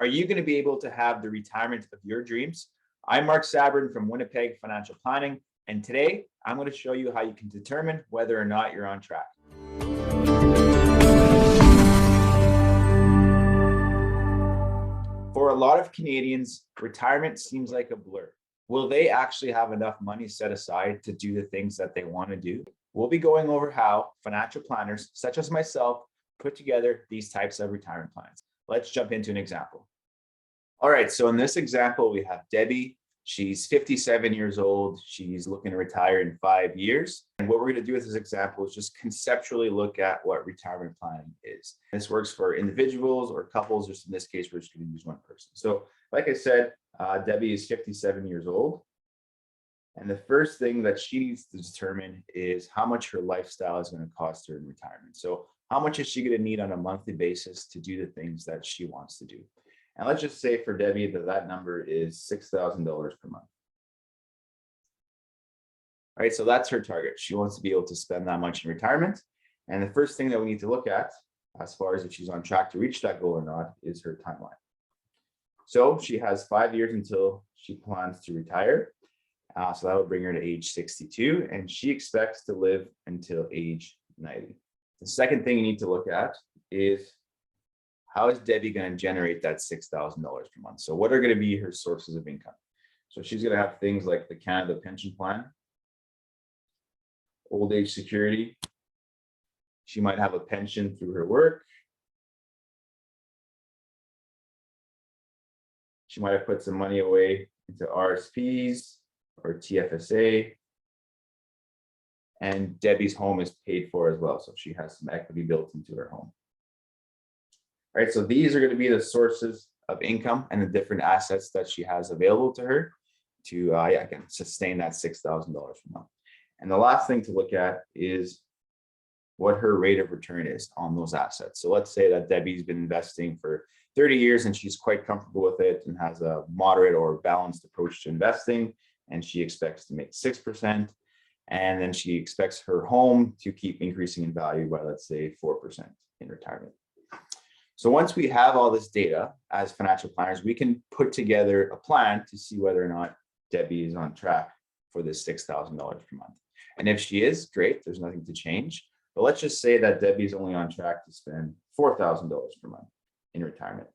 Are you going to be able to have the retirement of your dreams? I'm Mark Sabrin from Winnipeg Financial Planning, and today I'm going to show you how you can determine whether or not you're on track. For a lot of Canadians, retirement seems like a blur. Will they actually have enough money set aside to do the things that they want to do? We'll be going over how financial planners, such as myself, put together these types of retirement plans. Let's jump into an example. All right, so in this example, we have Debbie. She's 57 years old. She's looking to retire in 5 years. And what we're going to do with this example is just conceptually look at what retirement planning is. This works for individuals or couples, or in this case, we're just going to use one person. So like I said, Debbie is 57 years old. And the first thing that she needs to determine is how much her lifestyle is going to cost her in retirement. So how much is she going to need on a monthly basis to do the things that she wants to do? And let's just say for Debbie that number is $6,000 per month. All right, so that's her target. She wants to be able to spend that much in retirement. And the first thing that we need to look at, as far as if she's on track to reach that goal or not, is her timeline. So she has 5 years until she plans to retire. So that would bring her to age 62, and she expects to live until age 90. The second thing you need to look at is how is Debbie going to generate that $6,000 per month? So what are going to be her sources of income? So she's going to have things like the Canada Pension Plan, old age security. She might have a pension through her work. She might have put some money away into RSPs or TFSA. And Debbie's home is paid for as well. So she has some equity built into her home. All right, so these are going to be the sources of income and the different assets that she has available to her to again, sustain that $6,000 per month. And the last thing to look at is what her rate of return is on those assets. So let's say that Debbie's been investing for 30 years and she's quite comfortable with it and has a moderate or balanced approach to investing, and she expects to make 6%. And then she expects her home to keep increasing in value by, let's say, 4% in retirement. So once we have all this data as financial planners, we can put together a plan to see whether or not Debbie is on track for this $6,000 per month. And if she is, great, there's nothing to change. But let's just say that Debbie's only on track to spend $4,000 per month in retirement.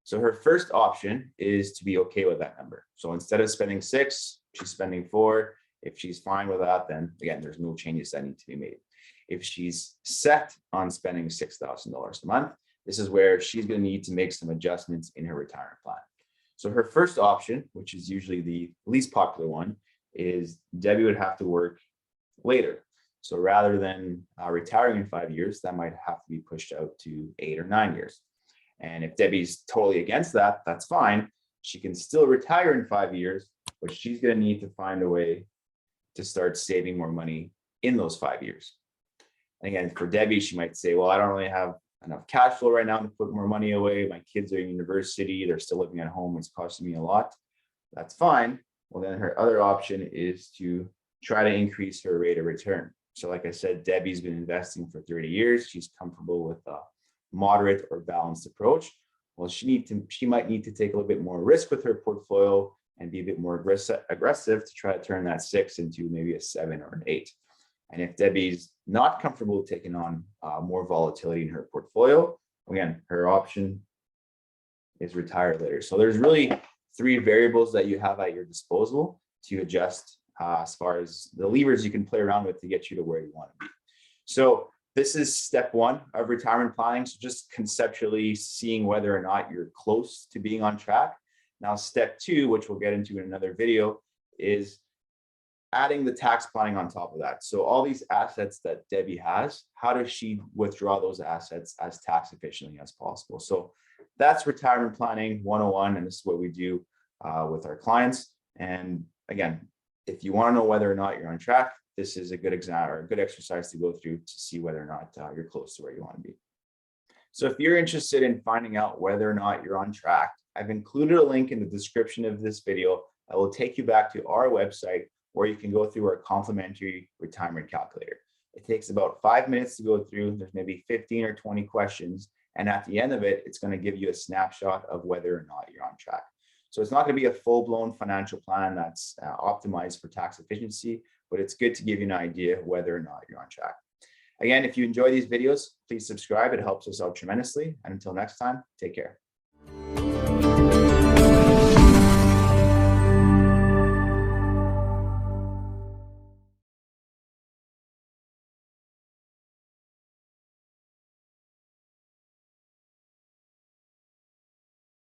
So her first option is to be okay with that number. So instead of spending 6, she's spending 4. If she's fine with that, then again, there's no changes that need to be made. If she's set on spending $6,000 a month, this is where she's going to need to make some adjustments in her retirement plan. So her first option, which is usually the least popular one, is Debbie would have to work later. So rather than retiring in 5 years, that might have to be pushed out to 8 or 9 years. And if Debbie's totally against that, that's fine. She can still retire in 5 years, but she's going to need to find a way to start saving more money in those 5 years. And again, for Debbie, she might say, well, I don't really have enough cash flow right now to put more money away. My kids are in university. They're still living at home. It's costing me a lot. That's fine. Well, then her other option is to try to increase her rate of return. So like I said, Debbie's been investing for 30 years. She's comfortable with a moderate or balanced approach. Well, she might need to take a little bit more risk with her portfolio and be a bit more aggressive to try to turn that 6 into maybe a 7 or an 8. And if Debbie's not comfortable taking on more volatility in her portfolio, again, her option is retire later. So there's really 3 variables that you have at your disposal to adjust as far as the levers you can play around with to get you to where you want to be. So this is step 1 of retirement planning. So just conceptually seeing whether or not you're close to being on track. Now, step 2, which we'll get into in another video, is adding the tax planning on top of that. So all these assets that Debbie has, how does she withdraw those assets as tax efficiently as possible? So that's retirement planning 101, and this is what we do with our clients. And again, if you want to know whether or not you're on track, this is a good exam or a good exercise to go through to see whether or not you're close to where you want to be. So if you're interested in finding out whether or not you're on track, I've included a link in the description of this video that will take you back to our website where you can go through our complimentary retirement calculator. It takes about 5 minutes to go through. There's maybe 15 or 20 questions, And at the end of it, it's going to give you a snapshot of whether or not you're on track. So it's not going to be a full-blown financial plan that's optimized for tax efficiency, but it's good to give you an idea of whether or not you're on track. Again, if you enjoy these videos, please subscribe. It helps us out tremendously. And until next time, take care.